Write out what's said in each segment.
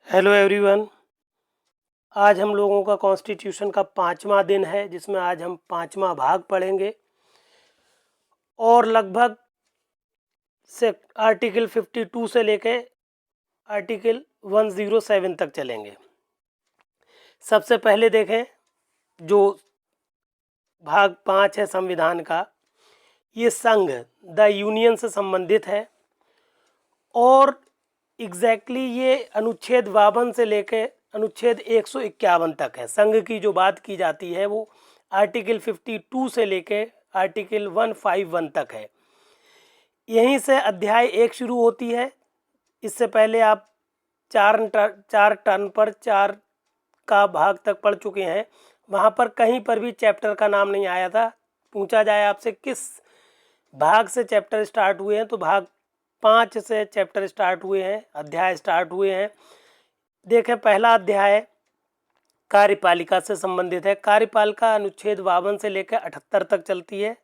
Hello everyone. आज हम लोगों का कॉन्स्टिट्यूशन का 5वां दिन है, जिसमें आज हम 5वां भाग पढ़ेंगे और लगभग से आर्टिकल 52 से लेके आर्टिकल 107 तक चलेंगे। सबसे पहले देखें, जो भाग 5 है संविधान का, ये संघ द यूनियन से संबंधित है और ये अनुच्छेद 52 से लेके अनुच्छेद 151 तक है। संघ की जो बात की जाती है वो आर्टिकल 52 से लेके आर्टिकल 151 तक है। यहीं से अध्याय 1 शुरू होती है। इससे पहले आप चार टर्न पर 4 का भाग तक पढ़ चुके हैं। वहाँ पर कहीं पर भी चैप्टर का नाम नहीं आया था। पूछा जाए आपसे किस भाग से चैप्टर स्टार्ट हुए हैं, तो भाग 5 से चैप्टर स्टार्ट हुए हैं, अध्याय स्टार्ट हुए हैं। देखें, पहला अध्याय कार्यपालिका से संबंधित है। कार्यपालिका अनुच्छेद 52 से लेकर 78 तक चलती है।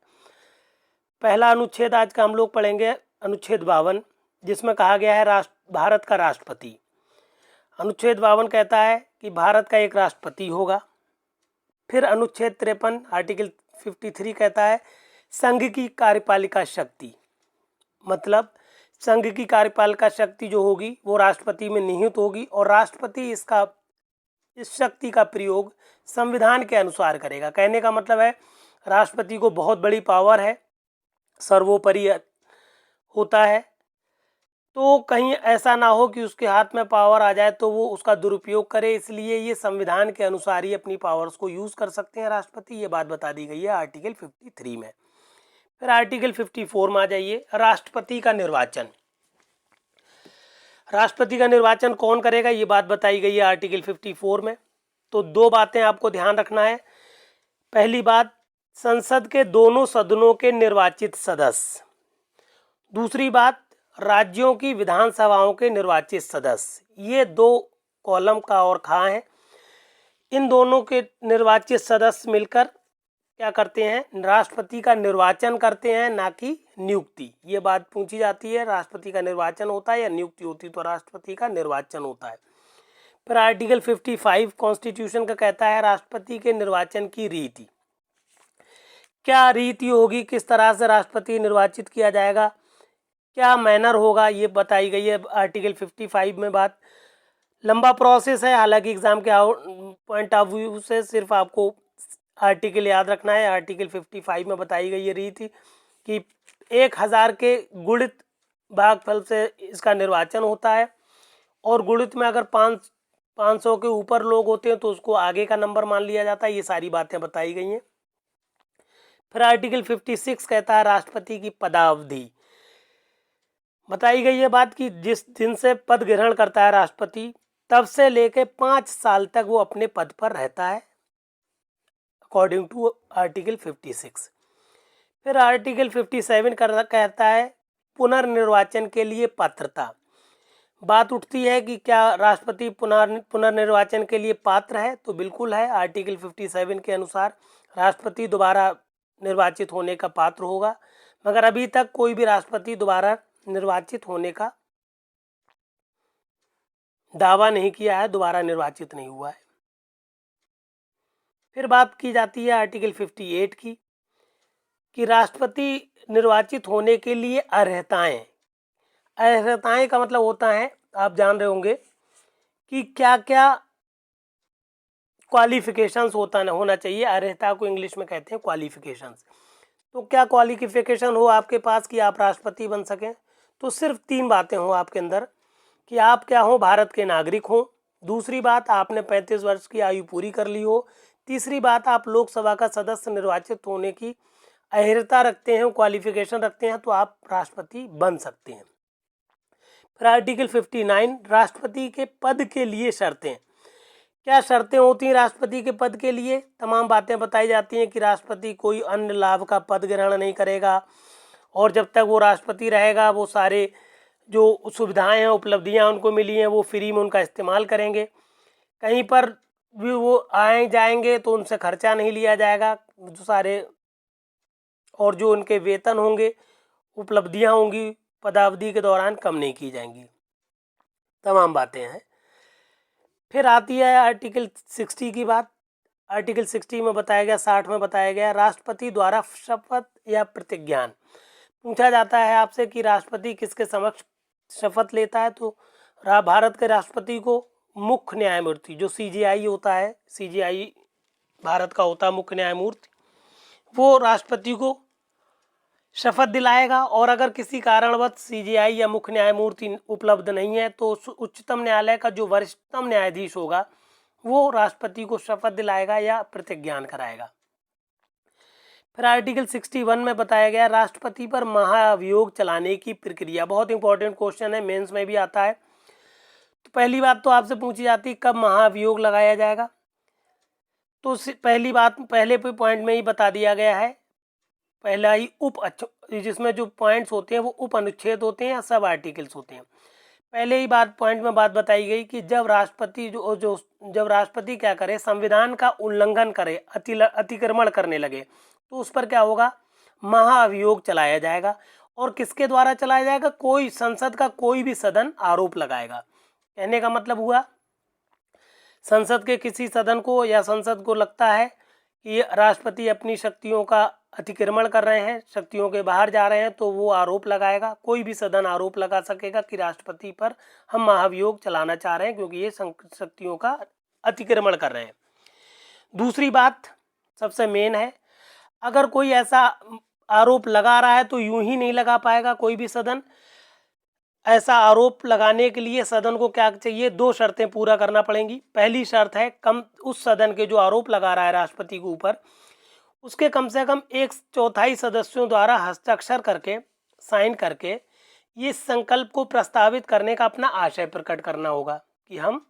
पहला अनुच्छेद आज का हम लोग पढ़ेंगे अनुच्छेद 52, जिसमें कहा गया है भारत का राष्ट्रपति। अनुच्छेद 52 कहता है कि भारत का एक राष्ट्रपति होगा। फिर अनुच्छेद 53 आर्टिकल 53 कहता है संघ की कार्यपालिका शक्ति, मतलब संघ की कार्यपालिका शक्ति जो होगी वो राष्ट्रपति में निहित होगी और राष्ट्रपति इस शक्ति का प्रयोग संविधान के अनुसार करेगा। कहने का मतलब है राष्ट्रपति को बहुत बड़ी पावर है, सर्वोपरि होता है, तो कहीं ऐसा ना हो कि उसके हाथ में पावर आ जाए तो वो उसका दुरुपयोग करे। इसलिए ये संविधान के अनुसार ही अपनी पावर्स को यूज़ कर सकते हैं राष्ट्रपति। ये बात बता दी गई है आर्टिकल 53 में। फिर आर्टिकल 54 में आ जाइए, राष्ट्रपति का निर्वाचन। राष्ट्रपति का निर्वाचन कौन करेगा, ये बात बताई गई है आर्टिकल 54 में। तो दो बातें आपको ध्यान रखना है। पहली बात, संसद के दोनों सदनों के निर्वाचित सदस्य। दूसरी बात, राज्यों की विधानसभाओं के निर्वाचित सदस्य। ये दो कॉलम का और खा है। इन दोनों के निर्वाचित सदस्य मिलकर क्या करते हैं, राष्ट्रपति का निर्वाचन करते हैं, ना कि नियुक्ति। ये बात पूछी जाती है, राष्ट्रपति का निर्वाचन होता है या नियुक्ति होती है, तो राष्ट्रपति का निर्वाचन होता है। फिर आर्टिकल 55 कॉन्स्टिट्यूशन का कहता है राष्ट्रपति के निर्वाचन की रीति। क्या रीति होगी, किस तरह से राष्ट्रपति निर्वाचित किया जाएगा, क्या मैनर होगा, ये बताई गई है आर्टिकल 55 में। बात लंबा प्रोसेस है, हालांकि एग्जाम के पॉइंट ऑफ व्यू से सिर्फ आपको आर्टिकल याद रखना है। आर्टिकल 55 में बताई गई ये रीति कि 1000 के गुणित भागफल से इसका निर्वाचन होता है और गुणित में अगर 500 के ऊपर लोग होते हैं तो उसको आगे का नंबर मान लिया जाता है। ये सारी बातें बताई गई हैं। फिर आर्टिकल 56 कहता है राष्ट्रपति की पदावधि। बताई गई है बात कि जिस दिन से पद ग्रहण करता है राष्ट्रपति, तब से लेके 5 साल तक वो अपने पद पर रहता है, अकॉर्डिंग टू आर्टिकल 56। फिर आर्टिकल 57 कहता है पुनर्निर्वाचन के लिए पात्रता। बात उठती है कि क्या राष्ट्रपति पुनर्निर्वाचन के लिए पात्र है, तो बिल्कुल है। आर्टिकल 57 के अनुसार राष्ट्रपति दोबारा निर्वाचित होने का पात्र होगा, मगर अभी तक कोई भी राष्ट्रपति दोबारा निर्वाचित होने का दावा नहीं किया है, दोबारा निर्वाचित नहीं हुआ है। फिर बात की जाती है आर्टिकल 58 की कि राष्ट्रपति निर्वाचित होने के लिए अर्हताएं। अर्हताएं का मतलब होता है, आप जान रहे होंगे कि क्या क्या क्वालिफिकेशंस होना चाहिए। अर्हता को इंग्लिश में कहते हैं क्वालिफिकेशंस। तो क्या क्वालिफिकेशन हो आपके पास कि आप राष्ट्रपति बन सकें, तो सिर्फ 3 बातें हो आपके अंदर कि आप क्या हो, भारत के नागरिक हो। दूसरी बात, आपने 35 वर्ष की आयु पूरी कर ली हो। तीसरी बात, आप लोकसभा का सदस्य निर्वाचित होने की अर्हता रखते हैं, क्वालिफिकेशन रखते हैं, तो आप राष्ट्रपति बन सकते हैं। फिर आर्टिकल 59 राष्ट्रपति के पद के लिए शर्तें। क्या शर्तें होती हैं राष्ट्रपति के पद के लिए? तमाम बातें बताई जाती हैं कि राष्ट्रपति कोई अन्य लाभ का पद ग्रहण नहीं करेगा और जब तक वो राष्ट्रपति रहेगा वो सारे जो सुविधाएं हैं, उपलब्धियां उनको मिली हैं, वो फ्री में उनका इस्तेमाल करेंगे। कहीं पर भी वो आए जाएंगे तो उनसे खर्चा नहीं लिया जाएगा। जो सारे और जो उनके वेतन होंगे, उपलब्धियां होंगी, पदावधि के दौरान कम नहीं की जाएंगी। तमाम बातें हैं। फिर आती है आर्टिकल 60 की बात। आर्टिकल 60 में बताया गया, 60 में बताया गया, राष्ट्रपति द्वारा शपथ या प्रतिज्ञान। पूछा जाता है आपसे कि राष्ट्रपति किसके समक्ष शपथ लेता है, तो भारत के राष्ट्रपति को मुख्य न्यायमूर्ति, जो CJI होता है, CJI भारत का होता है मुख्य न्यायमूर्ति, वो राष्ट्रपति को शपथ दिलाएगा। और अगर किसी कारणवश CJI या मुख्य न्यायमूर्ति उपलब्ध नहीं है तो उच्चतम न्यायालय का जो वरिष्ठतम न्यायाधीश होगा वो राष्ट्रपति को शपथ दिलाएगा या प्रतिज्ञान कराएगा। फिर आर्टिकल 61 में बताया गया राष्ट्रपति पर महाभियोग चलाने की प्रक्रिया। बहुत इंपॉर्टेंट क्वेश्चन है, मेंस में भी आता है। तो पहली बात तो आपसे पूछी जाती है कब महाभियोग लगाया जाएगा, तो पहली बात पहले पॉइंट में ही बता दिया गया है। पहला ही जिसमें जो पॉइंट्स होते हैं वो उप अनुच्छेद होते हैं या सब आर्टिकल्स होते हैं। पहले ही पॉइंट में बात बताई गई कि जब राष्ट्रपति जब राष्ट्रपति क्या करे, संविधान का उल्लंघन करे, अतिक्रमण करने लगे, तो उस पर क्या होगा, महाअभियोग चलाया जाएगा। और किसके द्वारा चलाया जाएगा, कोई संसद का कोई भी सदन आरोप लगाएगा। कहने का मतलब हुआ संसद के किसी सदन को या संसद को लगता है कि राष्ट्रपति अपनी शक्तियों का अतिक्रमण कर रहे हैं, शक्तियों के बाहर जा रहे हैं, तो वो आरोप लगाएगा। कोई भी सदन आरोप लगा सकेगा कि राष्ट्रपति पर हम महाभियोग चलाना चाह रहे हैं क्योंकि ये शक्तियों का अतिक्रमण कर रहे हैं। दूसरी बात सबसे मेन है, अगर कोई ऐसा आरोप लगा रहा है तो यूं ही नहीं लगा पाएगा कोई भी सदन। ऐसा आरोप लगाने के लिए सदन को क्या चाहिए, 2 शर्तें पूरा करना पड़ेंगी। पहली शर्त है उस सदन के जो आरोप लगा रहा है राष्ट्रपति के ऊपर, उसके कम से कम 1/4 सदस्यों द्वारा हस्ताक्षर करके, साइन करके ये संकल्प को प्रस्तावित करने का अपना आशय प्रकट करना होगा कि हम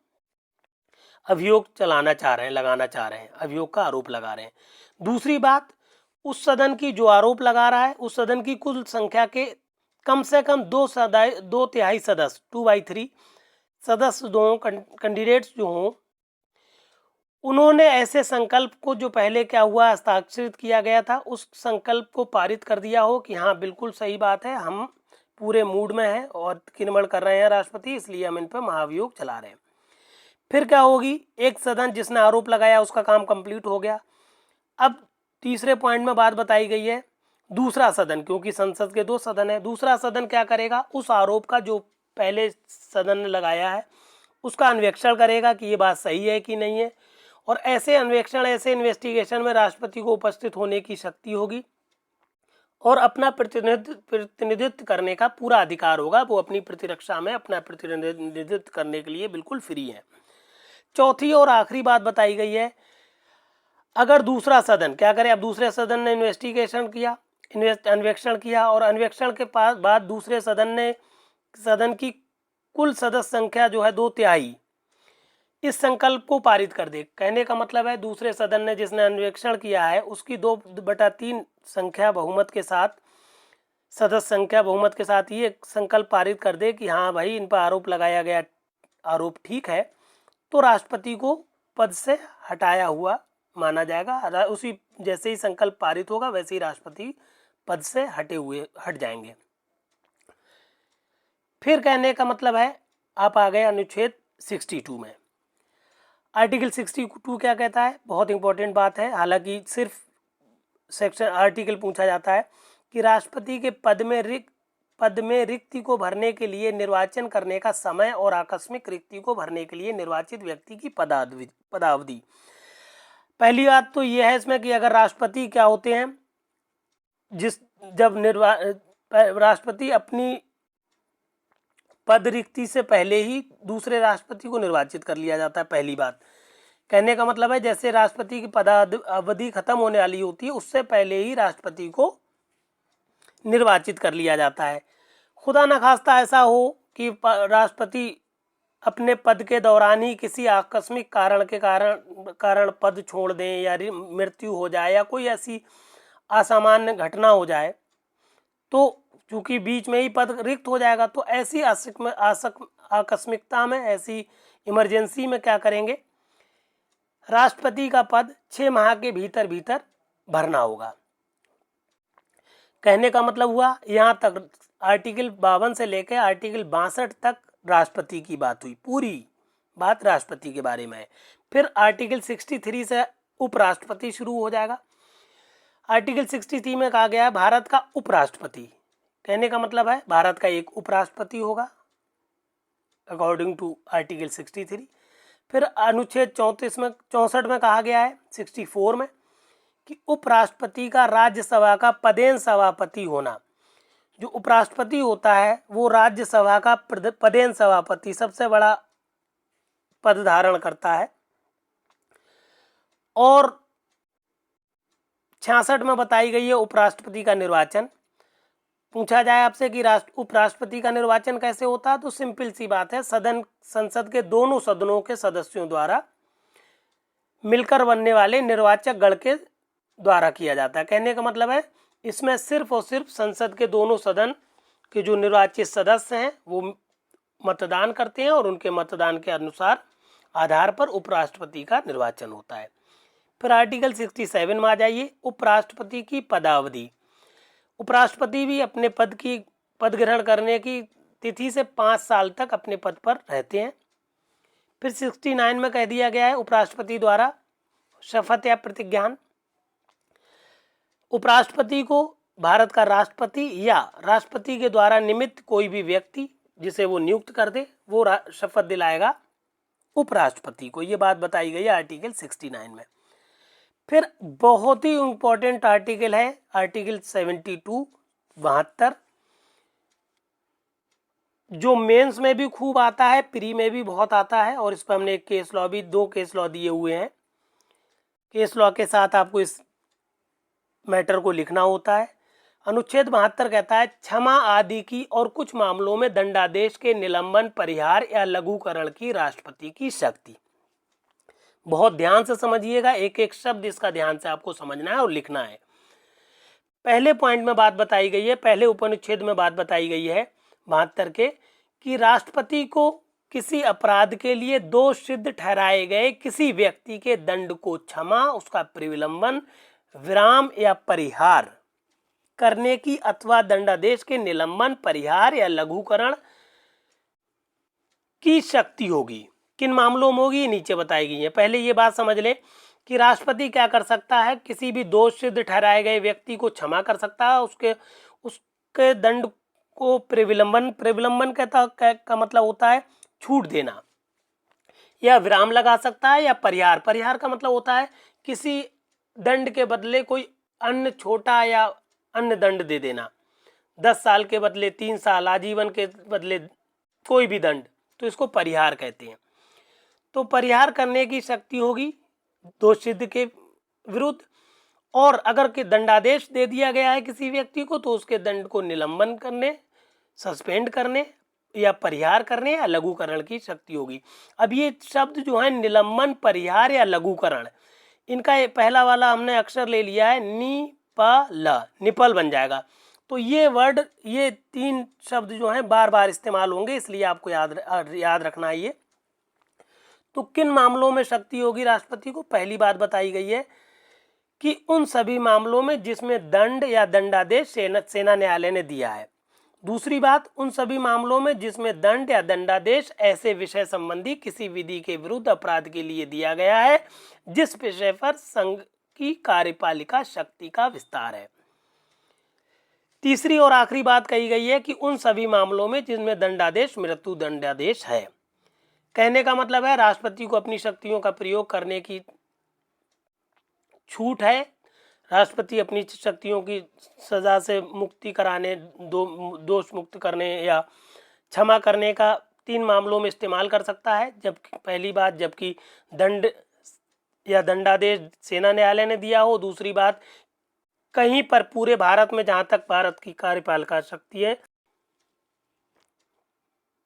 अभियोग चलाना चाह रहे हैं, लगाना चाह रहे हैं, अभियोग का आरोप लगा रहे हैं। दूसरी बात, उस सदन की जो आरोप लगा रहा है उस सदन की कुल संख्या के कम से कम 2/3 सदस्य, 2/3 सदस्य दो कैंडिडेट्स जो हों, उन्होंने ऐसे संकल्प को, जो पहले क्या हुआ हस्ताक्षरित किया गया था, उस संकल्प को पारित कर दिया हो कि हाँ बिल्कुल सही बात है, हम पूरे मूड में हैं और अतिक्रमण कर रहे हैं राष्ट्रपति, इसलिए हम इन पर महाभियोग चला रहे हैं। फिर क्या होगी, एक सदन जिसने आरोप लगाया उसका काम कंप्लीट हो गया। अब तीसरे पॉइंट में बात बताई गई है दूसरा सदन, क्योंकि संसद के 2 सदन है, दूसरा सदन क्या करेगा, उस आरोप का जो पहले सदन ने लगाया है उसका अन्वेषण करेगा कि ये बात सही है कि नहीं है। और ऐसे अन्वेषण, ऐसे इन्वेस्टिगेशन में राष्ट्रपति को उपस्थित होने की शक्ति होगी और अपना प्रतिनिधित्व करने का पूरा अधिकार होगा। वो अपनी प्रतिरक्षा में अपना प्रतिनिधित्व करने के लिए बिल्कुल फ्री है। चौथी और आखिरी बात बताई गई है, अगर दूसरा सदन क्या करे, अब दूसरे सदन ने इन्वेस्टिगेशन किया, अन्वेषण किया और अन्वेषण के बाद दूसरे सदन की कुल सदस्य संख्या जो है 2/3 इस संकल्प को पारित कर दे। कहने का मतलब है दूसरे सदन ने जिसने अन्वेषण किया है उसकी 2/3 संख्या बहुमत के साथ, सदस्य संख्या बहुमत के साथ ये संकल्प पारित कर दे कि हाँ भाई इन पर आरोप लगाया गया आरोप ठीक है, तो राष्ट्रपति को पद से हटाया हुआ माना जाएगा। उसी जैसे ही संकल्प पारित होगा वैसे ही राष्ट्रपति पद से हट जाएंगे। फिर कहने का मतलब है आप आ गए अनुच्छेद 62 में। आर्टिकल 62 क्या कहता है, बहुत इंपॉर्टेंट बात है, हालांकि सिर्फ सेक्शन आर्टिकल पूछा जाता है कि राष्ट्रपति के पद में रिक्ति को भरने के लिए निर्वाचन करने का समय और आकस्मिक रिक्ति को भरने के लिए निर्वाचित व्यक्ति की पदावधि। पहली बात तो यह है इसमें कि अगर राष्ट्रपति क्या होते हैं, जब राष्ट्रपति अपनी पद रिक्ति से पहले ही दूसरे राष्ट्रपति को निर्वाचित कर लिया जाता है। पहली बात कहने का मतलब है जैसे राष्ट्रपति की पदावधि खत्म होने वाली होती है उससे पहले ही राष्ट्रपति को निर्वाचित कर लिया जाता है। खुदा न खास्ता ऐसा हो कि राष्ट्रपति अपने पद के दौरान ही किसी आकस्मिक कारण पद छोड़ दें या मृत्यु हो जाए या कोई ऐसी असामान्य घटना हो जाए, तो चूंकि बीच में ही पद रिक्त हो जाएगा, तो ऐसी आकस्मिकता में, ऐसी इमरजेंसी में क्या करेंगे, राष्ट्रपति का पद 6 माह के भीतर भरना होगा। कहने का मतलब हुआ यहाँ तक आर्टिकल 52 से लेकर आर्टिकल 62 तक राष्ट्रपति की बात हुई, पूरी बात राष्ट्रपति के बारे में है। फिर आर्टिकल 63 से उपराष्ट्रपति शुरू हो जाएगा। आर्टिकल 63 में कहा गया है भारत का उपराष्ट्रपति, कहने का मतलब है भारत का एक उपराष्ट्रपति होगा अकॉर्डिंग टू आर्टिकल 63। फिर अनुच्छेद 64 में कहा गया है 64 में कि उपराष्ट्रपति का राज्यसभा का पदेन सभापति होना। जो उपराष्ट्रपति होता है वो राज्यसभा का पदेन सभापति, सबसे बड़ा पद धारण करता है। और 66 में बताई गई है उपराष्ट्रपति का निर्वाचन। पूछा जाए आपसे कि उपराष्ट्रपति का निर्वाचन कैसे होता है, तो सिंपल सी बात है, संसद के दोनों सदनों के सदस्यों द्वारा मिलकर बनने वाले निर्वाचक गण के द्वारा किया जाता है। कहने का मतलब है इसमें सिर्फ और सिर्फ संसद के दोनों सदन के जो निर्वाचित सदस्य हैं वो मतदान करते हैं और उनके मतदान के अनुसार आधार पर उपराष्ट्रपति का निर्वाचन होता है। फिर आर्टिकल 67 में आ जाइए, उपराष्ट्रपति की पदावधि। उपराष्ट्रपति भी अपने पद ग्रहण करने की तिथि से 5 साल तक अपने पद पर रहते हैं। फिर 69 में कह दिया गया है उपराष्ट्रपति द्वारा शपथ या प्रतिज्ञान। उपराष्ट्रपति को भारत का राष्ट्रपति या राष्ट्रपति के द्वारा निमित्त कोई भी व्यक्ति जिसे वो नियुक्त कर दे वो शपथ दिलाएगा उपराष्ट्रपति को। ये बात बताई गई है आर्टिकल 69 में। फिर बहुत ही इंपॉर्टेंट आर्टिकल है आर्टिकल 72 72, जो मेंस में भी खूब आता है, प्री में भी बहुत आता है, और इस पर हमने एक केस लॉ भी 2 केस लॉ दिए हुए हैं। केस लॉ के साथ आपको इस मैटर को लिखना होता है। अनुच्छेद 72 कहता है क्षमा आदि की और कुछ मामलों में दंडादेश के निलंबन, परिहार या लघुकरण की राष्ट्रपति की शक्ति। बहुत ध्यान से समझिएगा, एक एक शब्द इसका ध्यान से आपको समझना है और लिखना है। पहले पॉइंट में बात बताई गई है, पहले उपनुच्छेद में बात बताई गई है 72 के कि राष्ट्रपति को किसी अपराध के लिए दोष सिद्ध ठहराए गए किसी व्यक्ति के दंड को क्षमा, उसका प्रविलंबन, विराम या परिहार करने की अथवा दंडादेश के निलंबन, परिहार या लघुकरण की शक्ति होगी। किन मामलों में होगी नीचे बताई गई है। पहले ये बात समझ लें कि राष्ट्रपति क्या कर सकता है, किसी भी दोष सिद्ध ठहराए गए व्यक्ति को क्षमा कर सकता है, उसके दंड को प्रविलंबन का मतलब होता है छूट देना, या विराम लगा सकता है, या परिहार का मतलब होता है किसी दंड के बदले कोई अन्य छोटा या अन्य दंड दे देना, 10 साल के बदले 3 साल, आजीवन के बदले कोई भी दंड, तो इसको परिहार कहते हैं। तो परिहार करने की शक्ति होगी दोष सिद्ध के विरुद्ध। और अगर के दंडादेश दे दिया गया है किसी व्यक्ति को तो उसके दंड को निलंबन करने, सस्पेंड करने या परिहार करने या लघुकरण की शक्ति होगी। अब ये शब्द जो है निलंबन, परिहार या लघुकरण, इनका पहला वाला हमने अक्षर ले लिया है निपल बन जाएगा। तो ये वर्ड, ये 3 शब्द जो हैं बार बार इस्तेमाल होंगे, इसलिए आपको याद रखना है ये। तो किन मामलों में शक्ति होगी राष्ट्रपति को, पहली बात बताई गई है कि उन सभी मामलों में जिसमें दंड या दंडादेश सेना न्यायालय ने दिया है। दूसरी बात, उन सभी मामलों में जिसमें दंड या दंडादेश ऐसे विषय संबंधी किसी विधि के विरुद्ध अपराध के लिए दिया गया है जिस विषय पर संघ की कार्यपालिका शक्ति का विस्तार है। तीसरी और आखिरी बात कही गई है कि उन सभी मामलों में जिनमें दंडादेश मृत्यु दंडादेश है। कहने का मतलब है राष्ट्रपति को अपनी शक्तियों का प्रयोग करने की छूट है। राष्ट्रपति अपनी शक्तियों की सजा से मुक्ति कराने, दोष मुक्त करने या क्षमा करने का 3 मामलों में इस्तेमाल कर सकता है। जबकि पहली बात, जबकि दंड या दंडादेश सेना न्यायालय ने दिया हो। दूसरी बात, कहीं पर पूरे भारत में, जहां तक भारत की कार्यपालिका शक्ति है,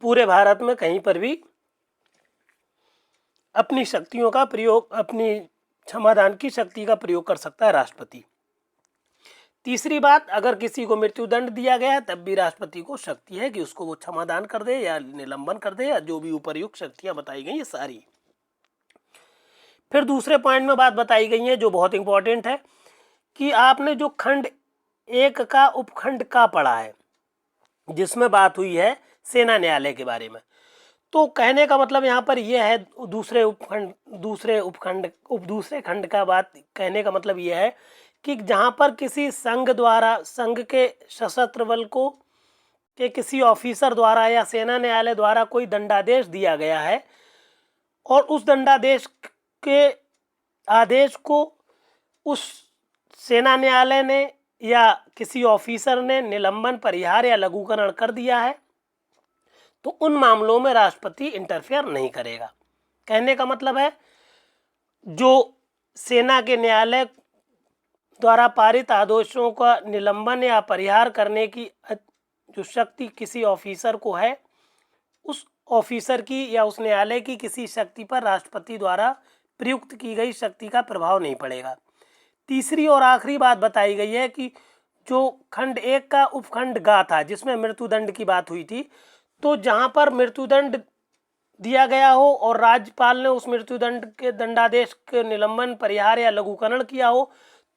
पूरे भारत में कहीं पर भी अपनी शक्तियों का प्रयोग, अपनी क्षमादान की शक्ति का प्रयोग कर सकता है राष्ट्रपति। तीसरी बात, अगर किसी को मृत्युदंड दिया गया है तब भी राष्ट्रपति को शक्ति है कि उसको वो क्षमादान कर दे या निलंबन कर दे, या जो भी उपर्युक्त शक्तियां बताई गई ये सारी। फिर दूसरे पॉइंट में बात बताई गई है जो बहुत इंपॉर्टेंट है कि आपने जो खंड 1 का उपखंड का पढ़ा है जिसमें बात हुई है सेना न्यायालय के बारे में, तो कहने का मतलब यहाँ पर यह है, दूसरे खंड का बात कहने का मतलब यह है कि जहाँ पर किसी संघ द्वारा, संघ के सशस्त्र बल को के किसी ऑफिसर द्वारा या सेना न्यायालय द्वारा कोई दंडादेश दिया गया है और उस दंडादेश के आदेश को उस सेना न्यायालय ने या किसी ऑफिसर ने निलंबन, परिहार या लघुकरण कर दिया है, तो उन मामलों में राष्ट्रपति इंटरफेयर नहीं करेगा। कहने का मतलब है जो सेना के न्यायालय द्वारा पारित आदेशों का निलंबन या परिहार करने की जो शक्ति किसी ऑफिसर को है, उस ऑफिसर की या उस न्यायालय की किसी शक्ति पर राष्ट्रपति द्वारा प्रयुक्त की गई शक्ति का प्रभाव नहीं पड़ेगा। तीसरी और आखिरी बात बताई गई है कि जो खंड 1 का उपखंड ग था जिसमें मृत्युदंड की बात हुई थी, तो जहां पर मृत्युदंड दिया गया हो और राज्यपाल ने उस मृत्युदंड के दंडादेश के निलंबन, परिहार या लघुकरण किया हो,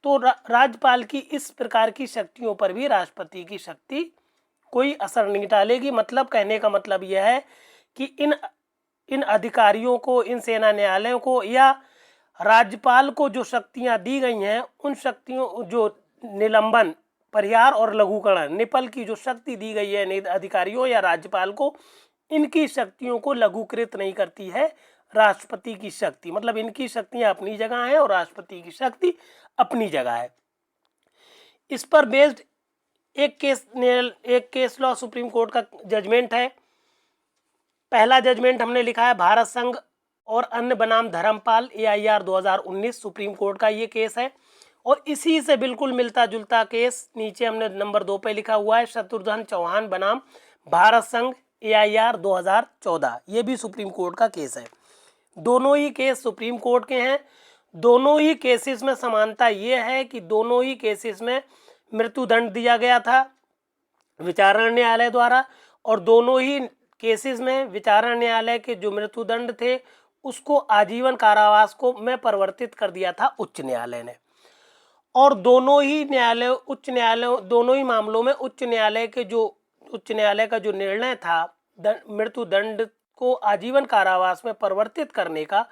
तो राज्यपाल की इस प्रकार की शक्तियों पर भी राष्ट्रपति की शक्ति कोई असर नहीं डालेगी। मतलब कहने का मतलब यह है कि इन अधिकारियों को, इन सेना न्यायालयों को या राज्यपाल को जो शक्तियां दी गई हैं, उन शक्तियों, जो निलंबन, परिहार और लघुकरण, निपल की जो शक्ति दी गई है अधिकारियों या राज्यपाल को, इनकी शक्तियों को लघुकृत नहीं करती है राष्ट्रपति की शक्ति। मतलब इनकी शक्तियां अपनी जगह है और राष्ट्रपति की शक्ति अपनी जगह है। इस पर बेस्ड एक केस लॉ सुप्रीम कोर्ट का जजमेंट है। पहला जजमेंट हमने लिखा है भारत संघ और अन्य बनाम धर्मपाल AIR 2019, सुप्रीम कोर्ट का ये केस है। और इसी से बिल्कुल मिलता जुलता केस नीचे हमने नंबर 2 पे लिखा हुआ है, शत्रुघ्न चौहान बनाम भारत संघ AIR 2014, ये भी सुप्रीम कोर्ट का केस है। दोनों ही केस सुप्रीम कोर्ट के हैं। दोनों ही केसेस में समानता ये है कि दोनों ही केसेस में मृत्युदंड दिया गया था विचारण न्यायालय द्वारा, और दोनों ही केसेस में विचारण न्यायालय के जो मृत्युदंड थे उसको आजीवन कारावास को में परिवर्तित कर दिया था उच्च न्यायालय ने। और दोनों ही मामलों में उच्च न्यायालय का जो निर्णय था मृत्युदंड को आजीवन कारावास में परिवर्तित करने का,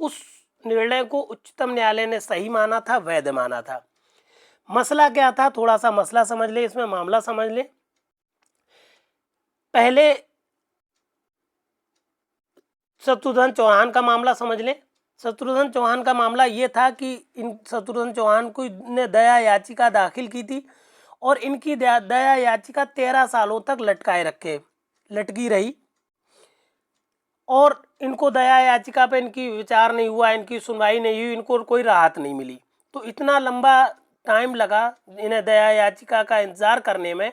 उस निर्णय को उच्चतम न्यायालय ने सही माना था, वैध माना था। मसला क्या था, थोड़ा सा मसला समझ ले, इसमें मामला समझ ले। पहले शत्रुघ्न चौहान का मामला समझ ले। शत्रुघ्न चौहान का मामला ये था कि शत्रुघ्न चौहान को ने दया याचिका दाखिल की थी और इनकी दया याचिका 13 सालों तक लटकी रही और इनको दया याचिका पे इनकी विचार नहीं हुआ, इनकी सुनवाई नहीं हुई, इनको कोई राहत नहीं मिली। तो इतना लंबा टाइम लगा इन्हें दया याचिका का इंतजार करने में।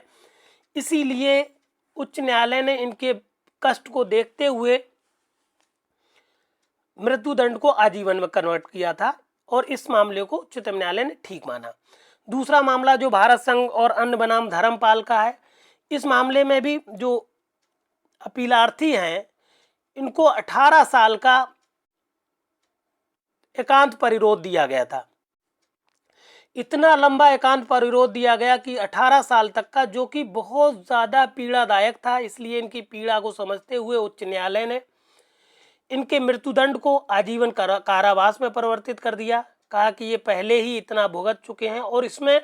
इसीलिए उच्च न्यायालय ने इनके कष्ट को देखते हुए मृत्युदंड को आजीवन में कन्वर्ट किया था और इस मामले को उच्चतम न्यायालय ने ठीक माना। दूसरा मामला जो भारत संघ और अन्य बनाम धर्मपाल का है, इस मामले में भी जो अपीलार्थी हैं इनको 18 साल का एकांत परिरोध दिया गया था। इतना लंबा एकांत परिरोध दिया गया कि 18 साल तक का, जो कि बहुत ज़्यादा पीड़ादायक था। इसलिए इनकी पीड़ा को समझते हुए उच्च न्यायालय ने इनके मृत्युदंड को आजीवन कारावास में परिवर्तित कर दिया। कहा कि ये पहले ही इतना भुगत चुके हैं। और इसमें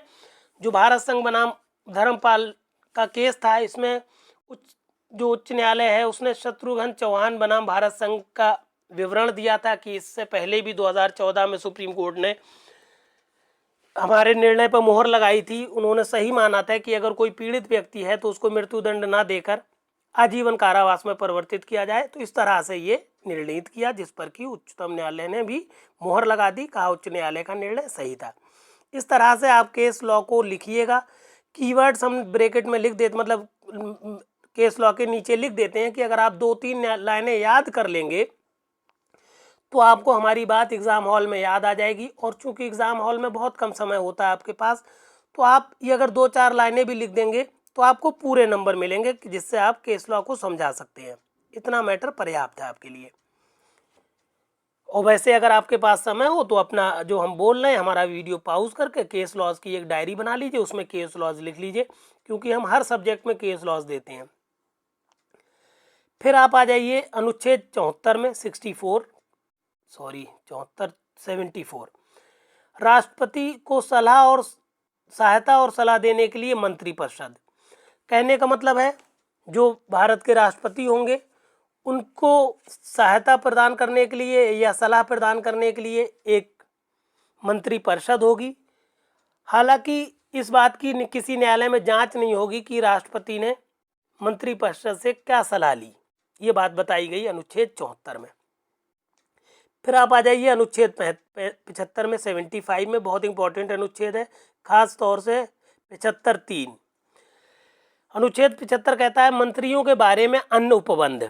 जो भारत संघ बनाम धर्मपाल का केस था, इसमें जो उच्च न्यायालय है उसने शत्रुघ्न चौहान बनाम भारत संघ का विवरण दिया था कि इससे पहले भी 2014 में सुप्रीम कोर्ट ने हमारे निर्णय पर मोहर लगाई थी। उन्होंने सही माना था कि अगर कोई पीड़ित व्यक्ति है तो उसको मृत्युदंड ना देकर आजीवन कारावास में परिवर्तित किया जाए। तो इस तरह से ये निर्णित किया, जिस पर कि उच्चतम न्यायालय ने भी मोहर लगा दी, कहा उच्च न्यायालय का निर्णय सही था। इस तरह से आप केस लॉ को लिखिएगा। कीवर्ड्स हम ब्रैकेट में लिख देते, मतलब केस लॉ के नीचे लिख देते हैं कि अगर आप 2-3 लाइनें याद कर लेंगे तो आपको हमारी बात एग्ज़ाम हॉल में याद आ जाएगी। और चूंकि एग्ज़ाम हॉल में बहुत कम समय होता है आपके पास, तो आप ये अगर 2-4 लाइनें भी लिख देंगे तो आपको पूरे नंबर मिलेंगे, जिससे आप केस लॉ को समझा सकते हैं। इतना मैटर पर्याप्त है आपके लिए। और वैसे अगर आपके पास समय हो तो अपना जो हम बोल रहे हैं हमारा वीडियो पॉज करके केस लॉज की एक डायरी बना लीजिए, उसमें केस लॉज लिख लीजिए, क्योंकि हम हर सब्जेक्ट में केस लॉज देते हैं। फिर आप आ जाइए अनुच्छेद 74 में 74, राष्ट्रपति को सलाह और सहायता और सलाह देने के लिए मंत्रिपरिषद। कहने का मतलब है जो भारत के राष्ट्रपति होंगे उनको सहायता प्रदान करने के लिए या सलाह प्रदान करने के लिए एक मंत्रिपरिषद होगी। हालांकि इस बात की किसी न्यायालय में जांच नहीं होगी कि राष्ट्रपति ने मंत्रिपरिषद से क्या सलाह ली, ये बात बताई गई अनुच्छेद 74 में। फिर आप आ जाइए अनुच्छेद 75 में 75 में, बहुत इंपॉर्टेंट अनुच्छेद है, खास तौर से 75(3). अनुच्छेद 75 कहता है मंत्रियों के बारे में अन्य उपबंध।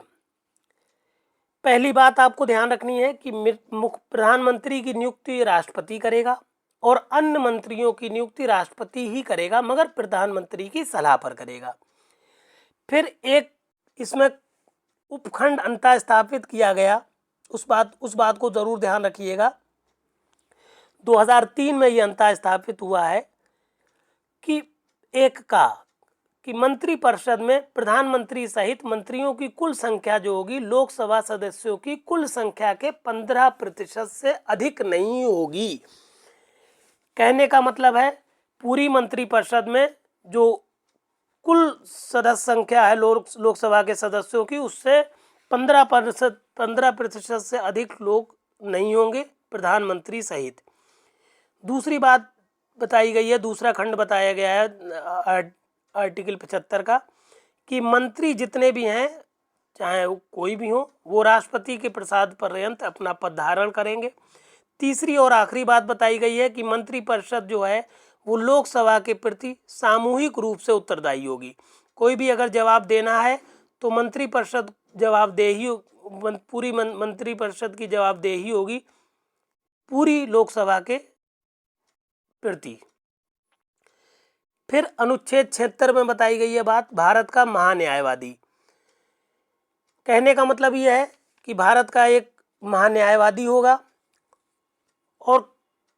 पहली बात आपको ध्यान रखनी है कि प्रधानमंत्री की नियुक्ति राष्ट्रपति करेगा और अन्य मंत्रियों की नियुक्ति राष्ट्रपति ही करेगा, मगर प्रधानमंत्री की सलाह पर करेगा। फिर एक इसमें उपखंड अंतः स्थापित किया गया, उस बात को जरूर ध्यान रखिएगा। 2003 में ये अंतः स्थापित हुआ है कि मंत्रिपरिषद में प्रधानमंत्री सहित मंत्रियों की कुल संख्या जो होगी लोकसभा सदस्यों की कुल संख्या के 15% से अधिक नहीं होगी। कहने का मतलब है पूरी मंत्रिपरिषद में जो कुल सदस्य संख्या है लोकसभा के सदस्यों की, उससे 15% से अधिक लोग नहीं होंगे प्रधानमंत्री सहित। दूसरी बात बताई गई है, दूसरा खंड बताया गया है आर्टिकल 75 का, कि मंत्री जितने भी हैं चाहे कोई भी हो वो राष्ट्रपति के प्रसाद पर्यंत अपना पद धारण करेंगे। तीसरी और आखिरी बात बताई गई है कि मंत्रिपरिषद जो है वो लोकसभा के प्रति सामूहिक रूप से उत्तरदायी होगी। कोई भी अगर जवाब देना है तो मंत्रिपरिषद पूरी मंत्रिपरिषद की जवाबदेही होगी पूरी लोकसभा के प्रति। फिर अनुच्छेद 76 में बताई गई है बात भारत का महान्यायवादी। कहने का मतलब यह है कि भारत का एक महान्यायवादी होगा। और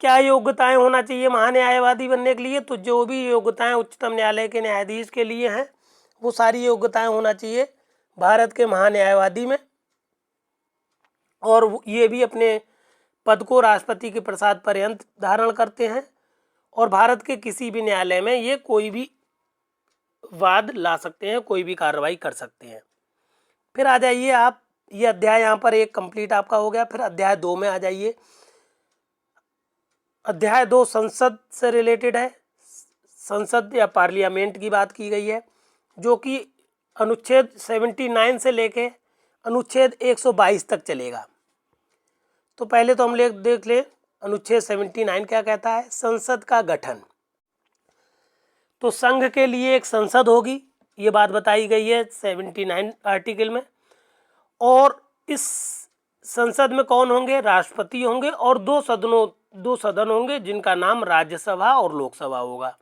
क्या योग्यताएं होना चाहिए महान्यायवादी बनने के लिए, तो जो भी योग्यताएं उच्चतम न्यायालय के न्यायाधीश के लिए हैं वो सारी योग्यताएं होना चाहिए भारत के महान्यायवादी में। और ये भी अपने पद को राष्ट्रपति के प्रसाद पर्यंत धारण करते हैं और भारत के किसी भी न्यायालय में ये कोई भी वाद ला सकते हैं, कोई भी कार्रवाई कर सकते हैं। फिर आ जाइए आप, ये अध्याय यहाँ पर एक कंप्लीट आपका हो गया। फिर अध्याय 2 में आ जाइए। अध्याय 2 संसद से रिलेटेड है, संसद या पार्लियामेंट की बात की गई है, जो कि अनुच्छेद 79 से लेके अनुच्छेद 122 तक चलेगा। तो पहले तो हम देख ले अनुच्छेद 79 क्या कहता है। संसद का गठन, तो संघ के लिए एक संसद होगी, ये बात बताई गई है 79 आर्टिकल में। और इस संसद में कौन होंगे, राष्ट्रपति होंगे और दो सदन होंगे जिनका नाम राज्यसभा और लोकसभा होगा।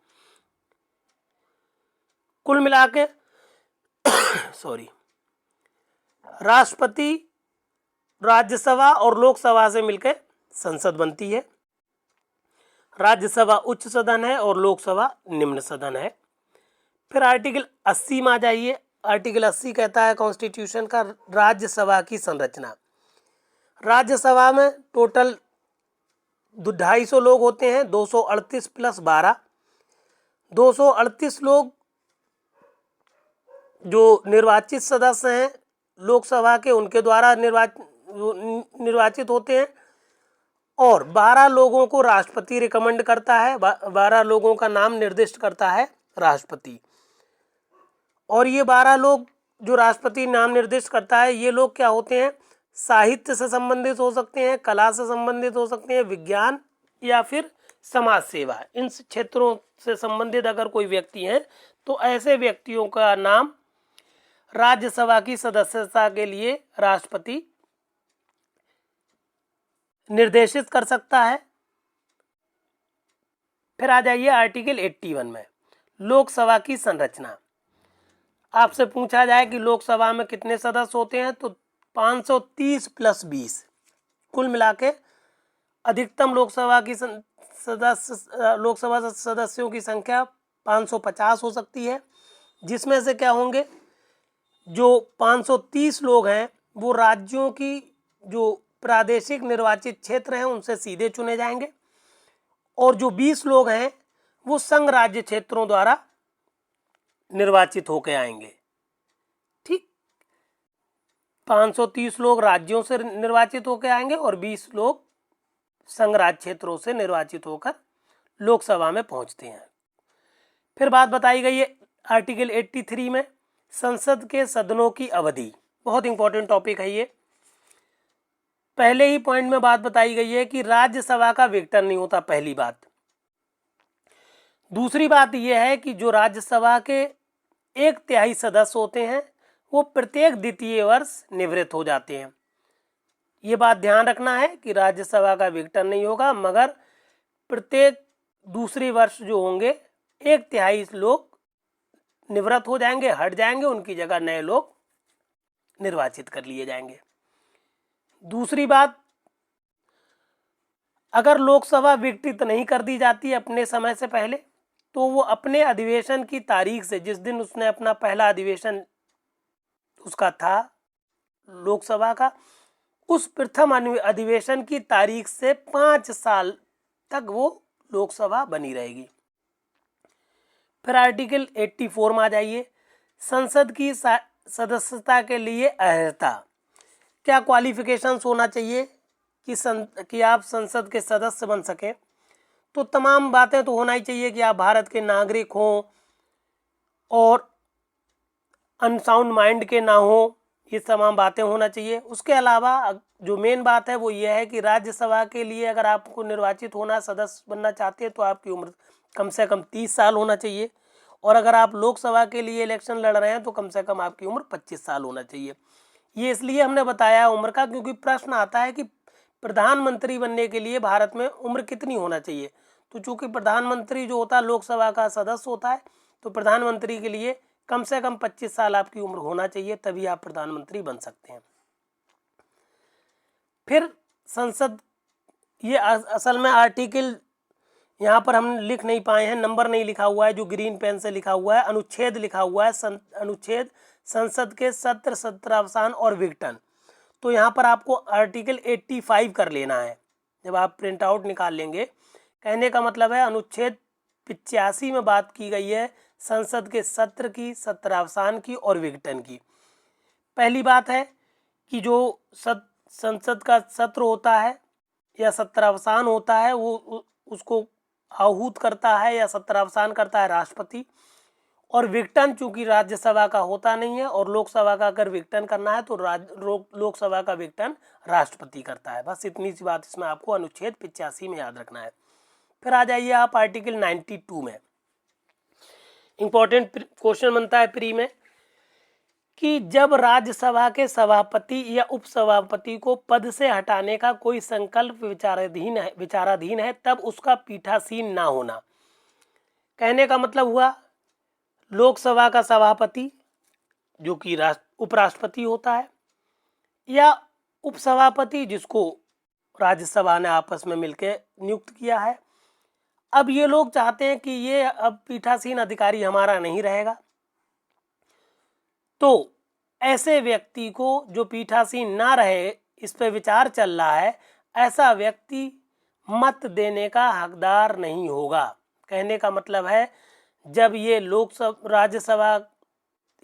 कुल मिला के राष्ट्रपति, राज्यसभा और लोकसभा से मिलकर संसद बनती है। राज्यसभा उच्च सदन है और लोकसभा निम्न सदन है। फिर आर्टिकल 80 में आ जाइए। आर्टिकल 80 कहता है कॉन्स्टिट्यूशन का राज्यसभा की संरचना। राज्यसभा में टोटल 250 लोग होते हैं, 238 प्लस 12, 238 लोग जो निर्वाचित सदस्य हैं लोकसभा के उनके द्वारा निर्वाचित होते हैं और 12 लोगों को राष्ट्रपति रिकमेंड करता है, 12 लोगों का नाम निर्दिष्ट करता है राष्ट्रपति। और ये 12 लोग जो राष्ट्रपति नाम निर्दिष्ट करता है, ये लोग क्या होते हैं, साहित्य से संबंधित हो सकते हैं, कला से संबंधित हो सकते हैं, विज्ञान या फिर समाज सेवा, इन क्षेत्रों से संबंधित अगर कोई व्यक्ति हैं तो ऐसे व्यक्तियों का नाम राज्यसभा की सदस्यता के लिए राष्ट्रपति निर्देशित कर सकता है। फिर आ जाइए आर्टिकल 81 में, लोकसभा की संरचना। आपसे पूछा जाए कि लोकसभा में कितने सदस्य होते हैं, तो 530 प्लस 20, कुल मिला के अधिकतम लोकसभा सदस्यों की संख्या 550 हो सकती है, जिसमें से क्या होंगे जो 530 लोग हैं वो राज्यों की जो प्रादेशिक निर्वाचित क्षेत्र हैं उनसे सीधे चुने जाएंगे, और जो 20 लोग हैं वो संघ राज्य क्षेत्रों द्वारा निर्वाचित होकर आएंगे। ठीक, 530 लोग राज्यों से निर्वाचित होकर आएंगे और 20 लोग संघ राज्य क्षेत्रों से निर्वाचित होकर लोकसभा में पहुंचते हैं। फिर बात बताई गई है आर्टिकल 83 में संसद के सदनों की अवधि। बहुत इंपॉर्टेंट टॉपिक है ये। पहले ही पॉइंट में बात बताई गई है कि राज्यसभा का विघटन नहीं होता, पहली बात। दूसरी बात यह है कि जो राज्यसभा के 1/3 सदस्य होते हैं वो प्रत्येक द्वितीय वर्ष निवृत्त हो जाते हैं। ये बात ध्यान रखना है कि राज्यसभा का विघटन नहीं होगा, मगर प्रत्येक दूसरे वर्ष जो होंगे 1/3 लोग निवृत्त हो जाएंगे, हट जाएंगे, उनकी जगह नए लोग निर्वाचित कर लिए जाएंगे। दूसरी बात, अगर लोकसभा विघटित नहीं कर दी जाती अपने समय से पहले तो वो अपने अधिवेशन की तारीख से, जिस दिन उसने अपना पहला अधिवेशन उसका था लोकसभा का, उस प्रथम अधिवेशन की तारीख से 5 साल तक वो लोकसभा बनी रहेगी। फिर आर्टिकल 84 में आ जाइए। संसद की सदस्यता के लिए अर्हता, क्या क्वालिफिकेशंस होना चाहिए कि आप संसद के सदस्य बन सकें? तो तमाम बातें तो होना ही चाहिए कि आप भारत के नागरिक हों और अनसाउंड माइंड के ना हो, ये तमाम बातें होना चाहिए। उसके अलावा जो मेन बात है वो ये है कि राज्यसभा के लिए अगर आपको निर्वाचित होना, सदस्य बनना चाहते हैं तो आपकी उम्र कम से कम 30 साल होना चाहिए, और अगर आप लोकसभा के लिए इलेक्शन लड़ रहे हैं तो कम से कम आपकी उम्र 25 साल होना चाहिए। ये इसलिए हमने बताया उम्र का क्योंकि प्रश्न आता है कि प्रधानमंत्री बनने के लिए भारत में उम्र कितनी होना चाहिए। तो चूंकि प्रधानमंत्री जो होता है लोकसभा का सदस्य होता है, तो प्रधानमंत्री के लिए कम से कम 25 साल आपकी उम्र होना चाहिए, तभी आप प्रधानमंत्री बन सकते हैं। फिर संसद, ये असल में आर्टिकल यहाँ पर हम लिख नहीं पाए हैं, नंबर नहीं लिखा हुआ है, जो ग्रीन पेन से लिखा हुआ है अनुच्छेद लिखा हुआ है, अनुच्छेद संसद के सत्र, सत्रावसान और विघटन। तो यहाँ पर आपको आर्टिकल 85 कर लेना है जब आप प्रिंट आउट निकाल लेंगे। कहने का मतलब है अनुच्छेद 85 में बात की गई है संसद के सत्र की, सत्रावसान की और विघटन की। पहली बात है कि जो संसद का सत्र होता है या सत्रावसान होता है वो उसको आहूत करता है या सत्रावसान करता है राष्ट्रपति, और विघटन चूंकि राज्यसभा का होता नहीं है और लोकसभा का अगर विघटन करना है तो लोकसभा का विघटन राष्ट्रपति करता है। बस इतनी सी बात इसमें आपको अनुच्छेद 85 में याद रखना है। फिर आ जाइए आप आर्टिकल 92 में। इंपॉर्टेंट क्वेश्चन बनता है प्री में कि जब राज्यसभा के सभापति या उपसभापति को पद से हटाने का कोई संकल्प विचाराधीन है तब उसका पीठासीन ना होना। कहने का मतलब हुआ लोकसभा का सभापति जो कि उपराष्ट्रपति होता है, या उपसभापति जिसको राज्यसभा ने आपस में मिलकर नियुक्त किया है, अब ये लोग चाहते हैं कि ये अब पीठासीन अधिकारी हमारा नहीं रहेगा, तो ऐसे व्यक्ति को जो पीठासीन ना रहे, इस पे विचार चल रहा है, ऐसा व्यक्ति मत देने का हकदार नहीं होगा। कहने का मतलब है जब ये लोकसभा राज्यसभा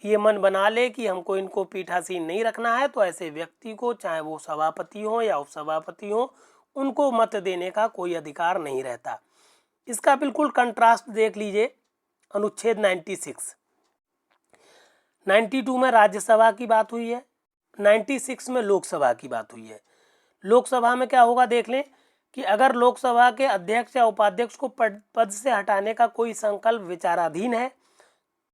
ये मन बना ले कि हमको इनको पीठासीन नहीं रखना है, तो ऐसे व्यक्ति को, चाहे वो सभापति हो या उपसभापति हो, उनको मत देने का कोई अधिकार नहीं रहता। इसका बिल्कुल कंट्रास्ट देख लीजिए अनुच्छेद 96। 92 में राज्यसभा की बात हुई है, 96 में लोकसभा की बात हुई है। लोकसभा में क्या होगा देख लें कि अगर लोकसभा के अध्यक्ष या उपाध्यक्ष को पद से हटाने का कोई संकल्प विचाराधीन है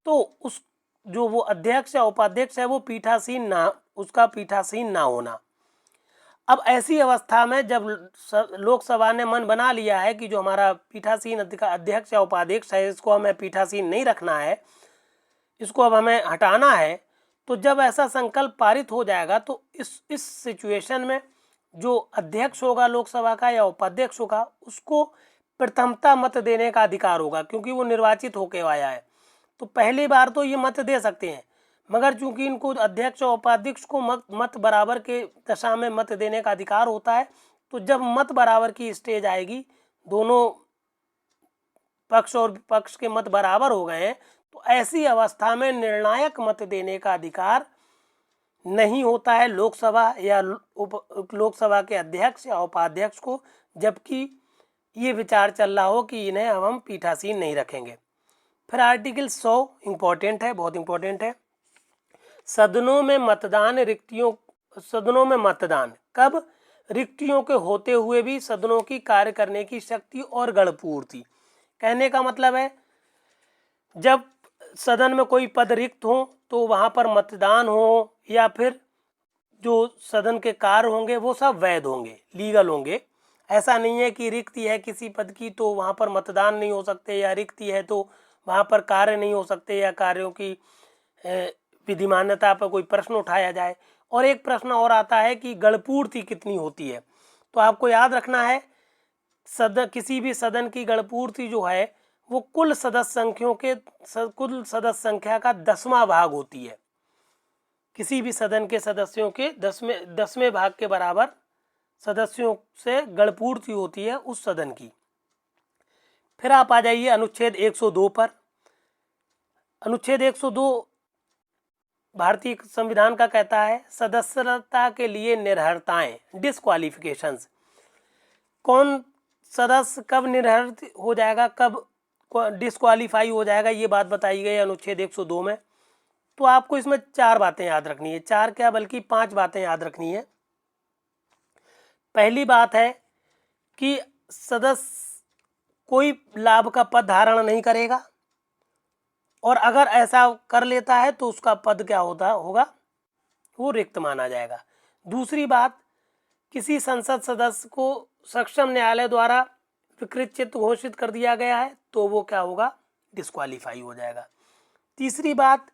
तो उस जो वो अध्यक्ष या उपाध्यक्ष है वो उसका पीठासीन ना होना। अब ऐसी अवस्था में जब लोकसभा ने मन बना लिया है कि जो हमारा पीठासीन अध्यक्ष या उपाध्यक्ष है इसको हमें पीठासीन नहीं रखना है, इसको अब हमें हटाना है, तो जब ऐसा संकल्प पारित हो जाएगा तो इस सिचुएशन में जो अध्यक्ष होगा लोकसभा का या उपाध्यक्ष होगा उसको प्रथमता मत देने का अधिकार होगा, क्योंकि वो निर्वाचित होकर आया है। तो पहली बार तो ये मत दे सकते हैं, मगर चूंकि इनको अध्यक्ष और उपाध्यक्ष को मत बराबर के दशा में मत देने का अधिकार होता है, तो जब मत बराबर की स्टेज आएगी, दोनों पक्ष और विपक्ष के मत बराबर हो गए हैं, तो ऐसी अवस्था में निर्णायक मत देने का अधिकार नहीं होता है लोकसभा या लोकसभा के अध्यक्ष या उपाध्यक्ष को, जबकि ये विचार चल रहा हो कि इन्हें अब हम पीठासीन नहीं रखेंगे। फिर आर्टिकल 100 इम्पोर्टेंट है, बहुत इम्पोर्टेंट है। सदनों में मतदान कब? रिक्तियों के होते हुए भी सदनों की कार्य करने की शक्ति और गणपूर्ति। कहने का मतलब है जब सदन में कोई पद रिक्त हो तो वहाँ पर मतदान हो, या फिर जो सदन के कार्य होंगे वो सब वैध होंगे, लीगल होंगे। ऐसा नहीं है कि रिक्ति है किसी पद की तो वहाँ पर मतदान नहीं हो सकते, या रिक्ति है तो वहाँ पर कार्य नहीं हो सकते, या कार्यों की विधिमान्यता पर कोई प्रश्न उठाया जाए। और एक प्रश्न और आता है कि गणपूर्ति कितनी होती है, तो आपको याद रखना है किसी भी सदन की गणपूर्ति जो है वो कुल सदस्य संख्या का 10वां भाग होती है। किसी भी सदन के सदस्यों के 10वें भाग के बराबर सदस्यों से गणपूर्ति होती है उस सदन की। फिर आप आ जाइए अनुच्छेद 102 पर। अनुच्छेद 102 भारतीय संविधान का कहता है सदस्यता के लिए निर्हरताएं, डिस्क्वालिफिकेशंस। कौन सदस्य कब निर्हरित हो जाएगा, कब डिस्क्वालीफाई हो जाएगा, ये बात बताई गई अनुच्छेद 102 में। तो आपको इसमें 4 बातें याद रखनी है, 4 क्या बल्कि 5 बातें याद रखनी है। पहली बात है कि सदस्य कोई लाभ का पद धारण नहीं करेगा, और अगर ऐसा कर लेता है तो उसका पद क्या होगा, वो रिक्त माना जाएगा। दूसरी बात, किसी संसद सदस्य को सक्षम न्यायालय द्वारा विकृत घोषित कर दिया गया है तो वो क्या होगा, डिस्क्वालीफाई हो जाएगा। तीसरी बात,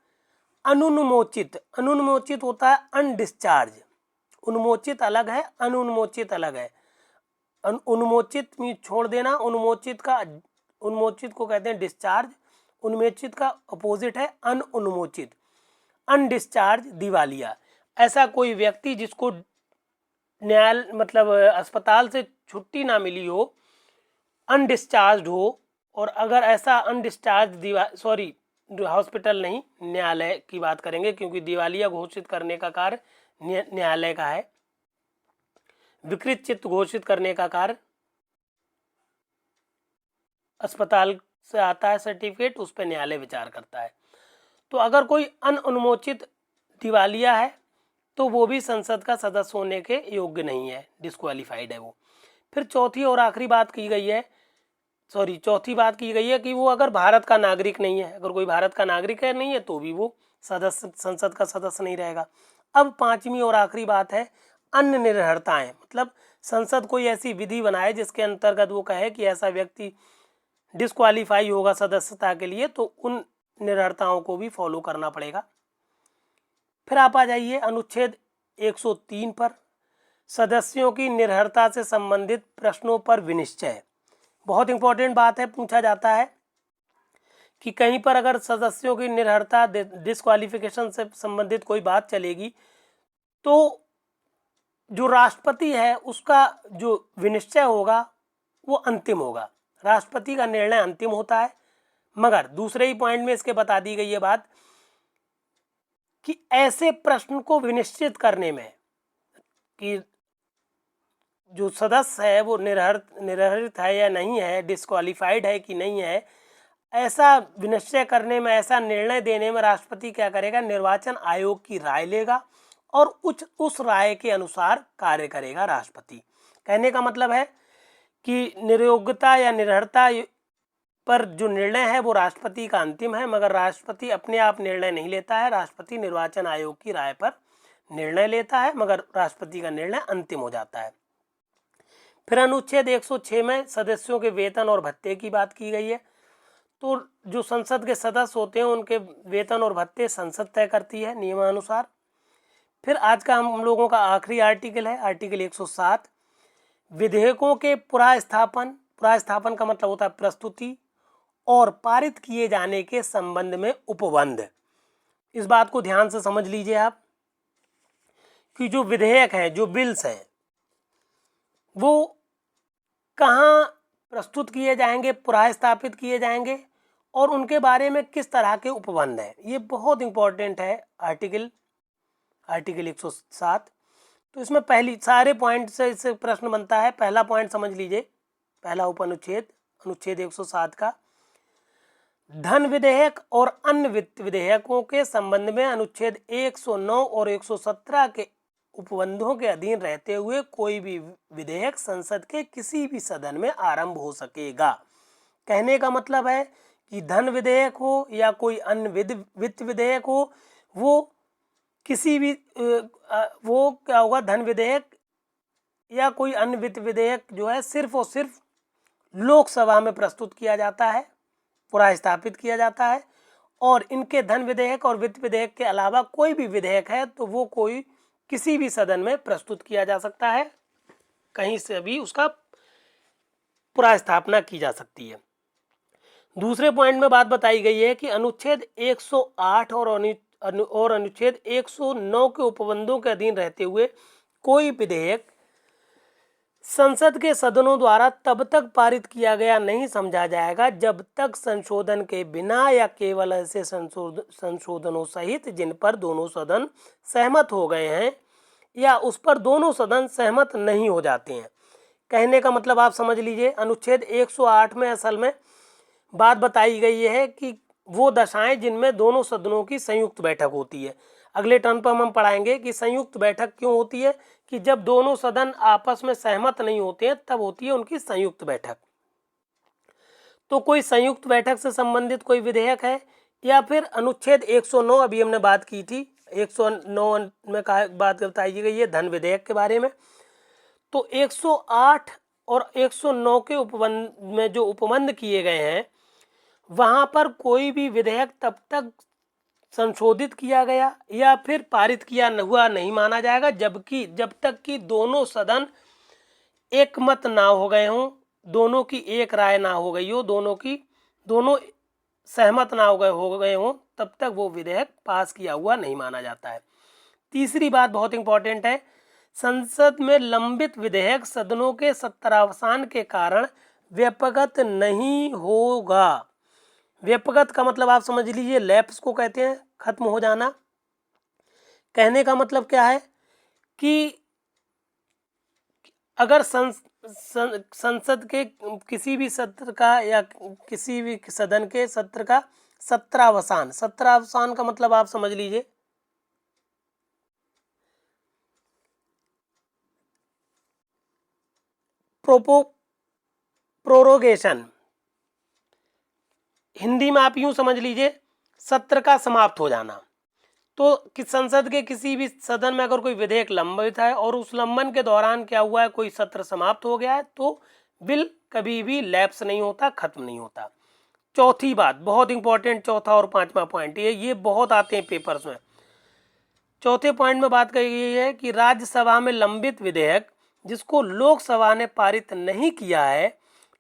अनुन्मोचित होता है अनडिस्चार्ज। उन्मोचित अलग है, अनुन्मोचित अलग है। उन्मोचित में छोड़ देना, उन्मोचित को कहते हैं डिस्चार्ज, उन्मोचित का अपोजिट है अनउन्मोचित। अनडिस्चार्ज दिवालिया। ऐसा कोई व्यक्ति जिसको अस्पताल से छुट्टी ना मिली हो, अनडिस्चार्ज हो, और अगर ऐसा हॉस्पिटल नहीं, न्यायालय की बात करेंगे क्योंकि दिवालिया घोषित करने का कार्य न्यायालय का है, विकृत चित्त घोषित करने का कार्य अस्पताल से आता है सर्टिफिकेट, उस पर न्यायालय विचार करता है। तो अगर कोई अनउन्मोचित दिवालिया है तो वो भी संसद का सदस्य होने के योग्य नहीं है, डिस्क्वालीफाइड है वो। फिर चौथी बात की गई है कि वो अगर भारत का नागरिक नहीं है, अगर कोई भारत का नागरिक है नहीं है तो भी वो संसद का सदस्य नहीं रहेगा। अब 5वीं और आखिरी बात है अन्य निर्हरताएं, मतलब संसद कोई ऐसी विधि बनाए जिसके अंतर्गत वो कहे कि ऐसा व्यक्ति डिस्क्वालीफाई होगा सदस्यता के लिए, तो उन निर्हरताओं को भी फॉलो करना पड़ेगा। फिर आप आ जाइए अनुच्छेद 103 पर, सदस्यों की निर्हरता से संबंधित प्रश्नों पर विनिश्चय। बहुत इंपॉर्टेंट बात है, पूछा जाता है कि कहीं पर अगर सदस्यों की निर्हरता डिस्क्वालिफिकेशन से संबंधित कोई बात चलेगी तो जो राष्ट्रपति है उसका जो विनिश्चय होगा वो अंतिम होगा, राष्ट्रपति का निर्णय अंतिम होता है। मगर दूसरे ही पॉइंट में इसके बता दी गई है बात कि ऐसे प्रश्न को विनिश्चित करने में कि जो सदस्य है वो निर्हरित है या नहीं है, डिस्क्वालीफाइड है कि नहीं है, ऐसा विनिश्चय करने में, ऐसा निर्णय देने में राष्ट्रपति क्या करेगा, निर्वाचन आयोग की राय लेगा और उस राय के अनुसार कार्य करेगा राष्ट्रपति। कहने का मतलब है कि निर्योग्यता या निर्हरता पर जो निर्णय है वो राष्ट्रपति का अंतिम है, मगर राष्ट्रपति अपने आप निर्णय नहीं लेता है, राष्ट्रपति निर्वाचन आयोग की राय पर निर्णय लेता है, मगर राष्ट्रपति का निर्णय अंतिम हो जाता है। फिर अनुच्छेद 106 में सदस्यों के वेतन और भत्ते की बात की गई है। तो जो संसद के सदस्य होते हैं उनके वेतन और भत्ते संसद तय करती है नियमानुसार। फिर आज का हम लोगों का आखिरी आर्टिकल है आर्टिकल 107, विधेयकों के पुनःस्थापन का मतलब होता है प्रस्तुति और पारित किए जाने के संबंध में उपबंध। इस बात को ध्यान से समझ लीजिए आप कि जो विधेयक हैं, जो बिल्स हैं, वो कहाँ प्रस्तुत किए जाएंगे, पुनर्स्थापित किए जाएंगे और उनके बारे में किस तरह के उपबंध हैं। ये बहुत इंपॉर्टेंट है आर्टिकल 107। तो इसमें पहली सारे पॉइंट से इससे प्रश्न बनता है। पहला पॉइंट समझ लीजिए, पहला उपअनुच्छेद अनुच्छेद 107 का, धन विधेयक और अन्य वित्त विधेयकों के संबंध में अनुच्छेद 109 और 117 के उपबंधों के अधीन रहते हुए कोई भी विधेयक संसद के किसी भी सदन में आरंभ हो सकेगा। कहने का मतलब है कि धन विधेयक हो या कोई अन्य वित्त विधेयक हो, वो किसी भी वो क्या होगा, धन विधेयक या कोई अन्य वित्त विधेयक जो है सिर्फ और सिर्फ लोकसभा में प्रस्तुत किया जाता है, पुनर्स्थापित किया जाता है। और इनके धन विधेयक और वित्त विधेयक के अलावा कोई भी विधेयक है तो वो कोई किसी भी सदन में प्रस्तुत किया जा सकता है, कहीं से भी उसका पुनर्स्थापना की जा सकती है। दूसरे पॉइंट में बात बताई गई है कि अनुच्छेद 108 और अनुच्छेद 109 के उपबंधों के अधीन रहते हुए कोई विधेयक संसद के सदनों द्वारा तब तक पारित किया गया नहीं समझा जाएगा जब तक संशोधन के बिना या केवल ऐसे संशोधनों सहित जिन पर दोनों सदन सहमत हो गए हैं या उस पर दोनों सदन सहमत नहीं हो जाते हैं। कहने का मतलब आप समझ लीजिए, अनुच्छेद 108 में असल में बात बताई गई है कि वो दशाएं जिनमें दोनों सदनों की संयुक्त बैठक होती है। अगले टर्न पर हम पढ़ाएंगे कि संयुक्त बैठक क्यों होती है, कि जब दोनों सदन आपस में सहमत नहीं होते हैं तब होती है उनकी संयुक्त बैठक। तो कोई संयुक्त बैठक से संबंधित कोई विधेयक है, या फिर अनुच्छेद 109 अभी हमने बात की थी, 109 में बात बताई गई है धन विधेयक के बारे में। तो 108 और 109 के उपबंध में जो उपबंध किए गए हैं वहां पर कोई भी विधेयक तब तक संशोधित किया गया या फिर पारित किया हुआ नहीं माना जाएगा जब तक कि दोनों सदन एक मत ना हो गए हों, दोनों की एक राय ना हो गई हो, दोनों सहमत ना हो गए हों, तब तक वो विधेयक पास किया हुआ नहीं माना जाता है। तीसरी बात बहुत इंपॉर्टेंट है, संसद में लंबित विधेयक सदनों के सत्रावसान के कारण व्यापगत नहीं होगा। व्यापगत का मतलब आप समझ लीजिए लैप्स को कहते हैं, खत्म हो जाना। कहने का मतलब क्या है कि अगर संसद के किसी भी सत्र का या किसी भी सदन के सत्र का सत्रावसान का मतलब आप समझ लीजिए प्रोरोगेशन, हिंदी में आप यूं समझ लीजिए सत्र का समाप्त हो जाना। तो कि संसद के किसी भी सदन में अगर कोई विधेयक लंबित है और उस लंबन के दौरान क्या हुआ है, कोई सत्र समाप्त हो गया है, तो बिल कभी भी लैप्स नहीं होता, खत्म नहीं होता। चौथी बात बहुत इंपॉर्टेंट, चौथा और पांचवा पॉइंट, ये बहुत आते हैं पेपर्स में। चौथे पॉइंट में बात कही गई है कि राज्यसभा में लंबित विधेयक जिसको लोकसभा ने पारित नहीं किया है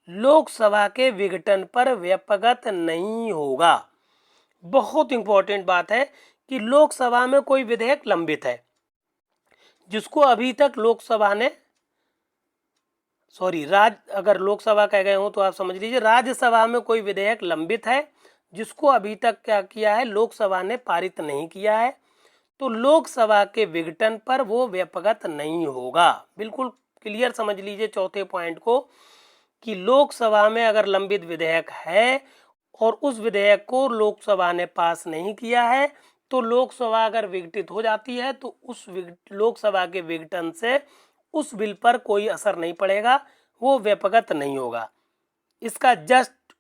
लोकसभा के विघटन पर व्यापगत नहीं होगा। बहुत इंपॉर्टेंट बात है कि लोकसभा में कोई विधेयक लंबित है जिसको अभी तक लोकसभा ने अगर लोकसभा कह गए हो तो आप समझ लीजिए राज्यसभा में कोई विधेयक लंबित है जिसको अभी तक क्या किया है, लोकसभा ने पारित नहीं किया है, तो लोकसभा के विघटन पर वो व्यापगत नहीं होगा। बिल्कुल क्लियर समझ लीजिए चौथे पॉइंट को कि लोकसभा में अगर लंबित विधेयक है और उस विधेयक को लोकसभा ने पास नहीं किया है तो लोकसभा अगर विघटित हो जाती है तो उस लोकसभा के विघटन से उस बिल पर कोई असर नहीं पड़ेगा, वो व्यापगत नहीं होगा। इसका जस्ट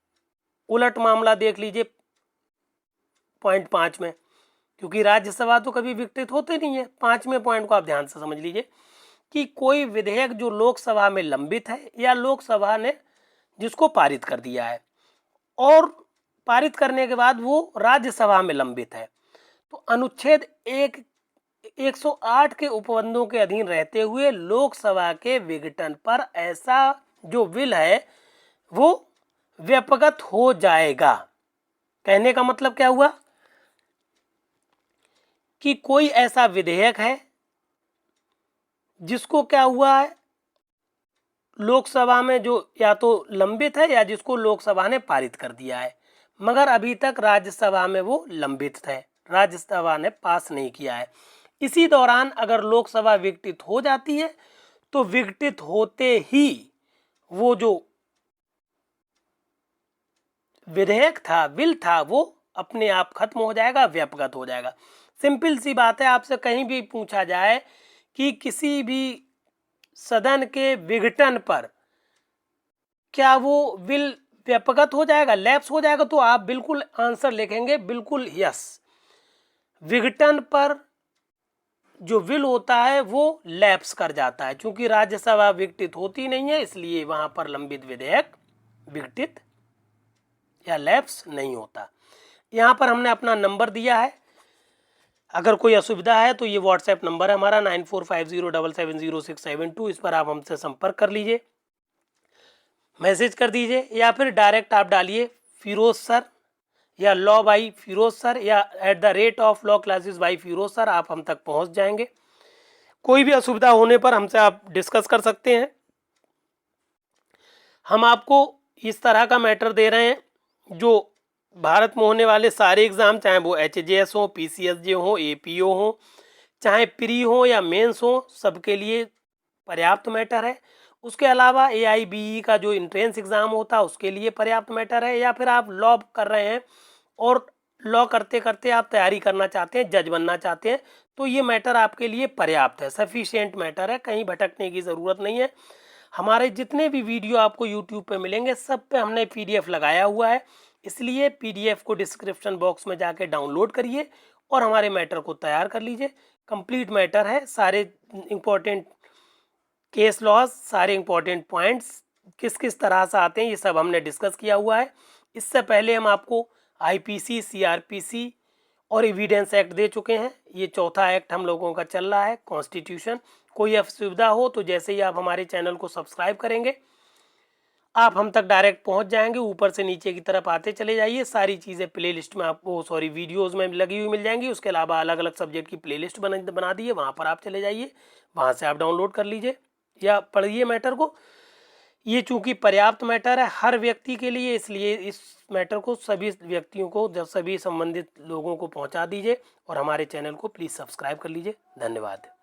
उलट मामला देख लीजिए पॉइंट 5 में, क्योंकि राज्यसभा तो कभी विघटित होते नहीं है। 5वें पॉइंट को आप ध्यान से समझ लीजिए कि कोई विधेयक जो लोकसभा में लंबित है या लोकसभा ने जिसको पारित कर दिया है और पारित करने के बाद वो राज्यसभा में लंबित है, तो अनुच्छेद 108 के उपबंधों के अधीन रहते हुए लोकसभा के विघटन पर ऐसा जो बिल है वो व्यापगत हो जाएगा। कहने का मतलब क्या हुआ कि कोई ऐसा विधेयक है जिसको क्या हुआ है, लोकसभा में जो या तो लंबित है या जिसको लोकसभा ने पारित कर दिया है, मगर अभी तक राज्यसभा में वो लंबित है, राज्यसभा ने पास नहीं किया है। इसी दौरान अगर लोकसभा विघटित हो जाती है तो विघटित होते ही वो जो विधेयक था, बिल था, वो अपने आप खत्म हो जाएगा, व्यपगत हो जाएगा। सिंपल सी बात है, आपसे कहीं भी पूछा जाए कि किसी भी सदन के विघटन पर क्या वो बिल व्यपगत हो जाएगा, लैप्स हो जाएगा, तो आप बिल्कुल आंसर लिखेंगे बिल्कुल यस। विघटन पर जो बिल होता है वो लैप्स कर जाता है, क्योंकि राज्यसभा विघटित होती नहीं है, इसलिए वहां पर लंबित विधेयक विघटित या लैप्स नहीं होता। यहाँ पर हमने अपना नंबर दिया है, अगर कोई असुविधा है तो ये व्हाट्सएप नंबर है हमारा 9450770672, इस पर आप हमसे संपर्क कर लीजिए, मैसेज कर दीजिए, या फिर डायरेक्ट आप डालिए फिरोज सर या लॉ बाई फिरोज सर या @of law classes by Firoz sir, आप हम तक पहुंच जाएंगे। कोई भी असुविधा होने पर हमसे आप डिस्कस कर सकते हैं। हम आपको इस तरह का मैटर दे रहे हैं जो भारत में होने वाले सारे एग्जाम, चाहे वो HJS हो, PCSJ हो, APO हो, चाहे प्री हो या मेंस हो, सबके लिए पर्याप्त मैटर है। उसके अलावा AIBE का जो एंट्रेंस एग्जाम होता है उसके लिए पर्याप्त मैटर है, या फिर आप लॉ कर रहे हैं और लॉ करते करते आप तैयारी करना चाहते हैं, जज बनना चाहते हैं, तो ये मैटर आपके लिए पर्याप्त है, सफिशिएंट मैटर है, कहीं भटकने की ज़रूरत नहीं है। हमारे जितने भी वीडियो आपको यूट्यूब पे मिलेंगे सब पे हमने PDF लगाया हुआ है, इसलिए PDF को डिस्क्रिप्शन बॉक्स में जाके डाउनलोड करिए और हमारे मैटर को तैयार कर लीजिए। कंप्लीट मैटर है, सारे इंपॉर्टेंट केस लॉज, सारे इंपॉर्टेंट पॉइंट्स किस किस तरह से आते हैं ये सब हमने डिस्कस किया हुआ है। इससे पहले हम आपको IPC, CRPC और एविडेंस एक्ट दे चुके हैं, ये चौथा एक्ट हम लोगों का चल रहा है, कॉन्स्टिट्यूशन। कोई असुविधा हो तो जैसे ही आप हमारे चैनल को सब्सक्राइब करेंगे आप हम तक डायरेक्ट पहुंच जाएंगे, ऊपर से नीचे की तरफ आते चले जाइए, सारी चीज़ें प्लेलिस्ट में आपको वीडियोज़ में लगी हुई मिल जाएंगी। उसके अलावा अलग अलग सब्जेक्ट की प्लेलिस्ट बना दी है, वहाँ पर आप चले जाइए, वहाँ से आप डाउनलोड कर लीजिए या पढ़िए मैटर को। ये चूंकि पर्याप्त मैटर है हर व्यक्ति के लिए, इसलिए इस मैटर को सभी व्यक्तियों को, जब सभी संबंधित लोगों को पहुंचा दीजिए और हमारे चैनल को प्लीज़ सब्सक्राइब कर लीजिए। धन्यवाद।